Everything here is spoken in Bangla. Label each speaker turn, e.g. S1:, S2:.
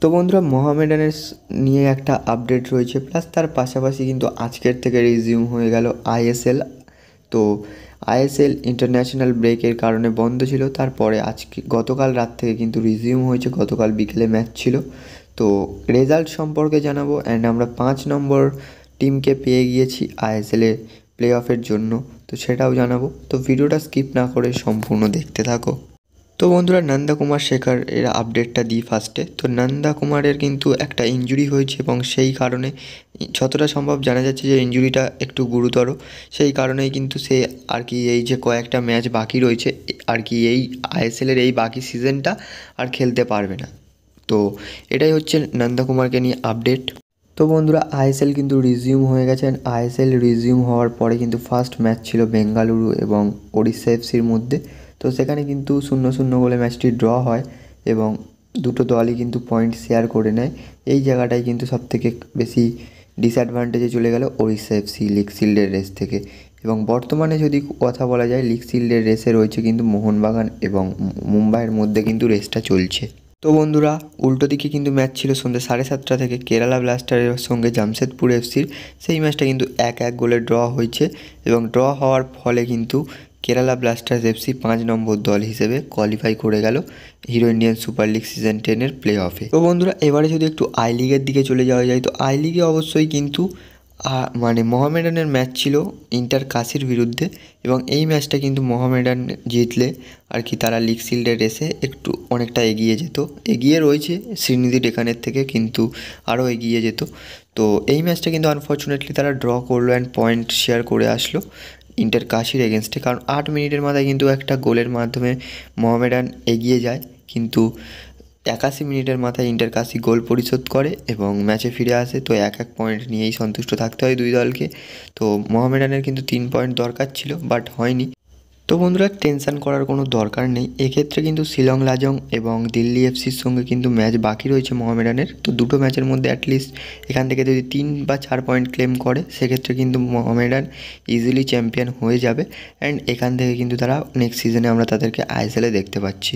S1: তো বন্ধুরা মোহামেডানের নিয়ে একটা আপডেট রয়েছে, প্লাস তার পাশাপাশি কিন্তু আজকের থেকে রিজিউম হয়ে গেল আইএসএল। তো আইএসএল ইন্টারন্যাশনাল ব্রেকের কারণে বন্ধ ছিল, তারপরে আজকে গতকাল রাত থেকে কিন্তু রিজিউম হয়েছে, গতকাল বিকেলে ম্যাচ ছিল। তো রেজাল্ট সম্পর্কে জানাবো, অ্যান্ড আমরা 5 নম্বর টিমকে পেয়ে গিয়েছি আইএসএলে প্লে অফের জন্য, তো সেটাও জানাবো। তো ভিডিওটা স্কিপ না করে সম্পূর্ণ দেখতে থাকো। তো বন্ধুরা, নন্দা কুমার শেখর এর আপডেটটা দিই ফার্স্টে। তো নন্দা কুমারের কিন্তু একটা ইনজুরি হয়েছে এবং সেই কারণে যতটা সম্ভব জানা যাচ্ছে যে ইনজুরিটা একটু গুরুতর। সেই কারণেই কিন্তু সে আর কি এই যে কয়েকটা ম্যাচ বাকি রয়েছে আর কি এই আইএসএলের এই বাকি সিজনটা আর খেলতে পারবে না। তো এটাই হচ্ছে নন্দা কুমারকে নিয়ে আপডেট। তো বন্ধুরা, আইএসএল কিন্তু রিজিউম হয়ে গেছেন। আইএসএল রিজিউম হওয়ার পরে কিন্তু ফার্স্ট ম্যাচ ছিল বেঙ্গালুরু এবং ওড়িশা এফসির মধ্যে। তো সেখানে কিন্তু 0-0 গোলে ম্যাচটি ড্র হয় এবং দুটো দলই কিন্তু পয়েন্ট শেয়ার করে নেয়। এই জায়গাটায় কিন্তু সবথেকে বেশি ডিসঅ্যাডভান্টেজে চলে গেল ওড়িশা এফসি লিগ শিল্ডের রেস থেকে। এবং বর্তমানে যদি কথা বলা যায়, লিগ শিল্ডের রেসে রয়েছে কিন্তু মোহনবাগান এবং মুম্বাইয়ের মধ্যে কিন্তু রেসটা চলছে। তো বন্ধুরা, উল্টো দিকে কিন্তু ম্যাচ ছিল সন্ধ্যে 7:30 থেকে কেরালা ব্লাস্টারের সঙ্গে জামশেদপুর এফসির। সেই ম্যাচটা কিন্তু 1-1 গোলে ড্র হয়েছে এবং ড্র হওয়ার ফলে কিন্তু কেরালা ব্লাস্টার্স এফসি 5 নম্বর দল হিসেবে কোয়ালিফাই করে গেল hero Indian super league season 10-এর প্লে অফে। তো বন্ধুরা, এবারে যদি একটু আই লিগের দিকে চলে যাওয়া যায়, তো আই লিগে অবশ্যই কিন্তু মানে মোহামেডানের ম্যাচ ছিল ইন্টার কাশির বিরুদ্ধে এবং এই ম্যাচটা কিন্তু মোহামেডান জিতলে আর কি তারা লিগ শিল্ডের রেসে একটু অনেকটা এগিয়ে যেত। এগিয়ে রয়েছে শ্রীনিধি ডেকানের থেকে, কিন্তু আরও এগিয়ে যেত। তো এই ম্যাচটা কিন্তু আনফর্চুনেটলি তারা ড্র করলো অ্যান্ড পয়েন্ট শেয়ার করে আসলো ইন্টার কাশির এগেনস্টে। কারণ 8 মিনিটের মাথায় কিন্তু একটা গোলের মাধ্যমে মোহামেডান এগিয়ে যায়, কিন্তু 81 মিনিটের মাথায় ইন্টার কাশি গোল পরিশোধ করে এবং ম্যাচে ফিরে আসে। তো 1-1 পয়েন্ট নিয়েই সন্তুষ্ট থাকতে হয় দুই দলকে। তো মোহামেডানের কিন্তু 3 পয়েন্ট দরকার ছিল, বাট হয়নি। তো বন্ধুরা, টেনশন করার কোনো দরকার নেই। এক্ষেত্রে কিন্তু শিলং লাজং এবং দিল্লি এফসির সঙ্গে কিন্তু ম্যাচ বাকি রয়েছে মোহামেডানের। তো দুটো ম্যাচের মধ্যে অ্যাটলিস্ট এখান থেকে যদি 3 বা 4 পয়েন্ট ক্লেম করে, সেক্ষেত্রে কিন্তু মোহামেডান ইজিলি চ্যাম্পিয়ন হয়ে যাবে অ্যান্ড এখান থেকে কিন্তু তারা নেক্সট সিজনে আমরা তাদেরকে আইএসএলে দেখতে পাচ্ছি।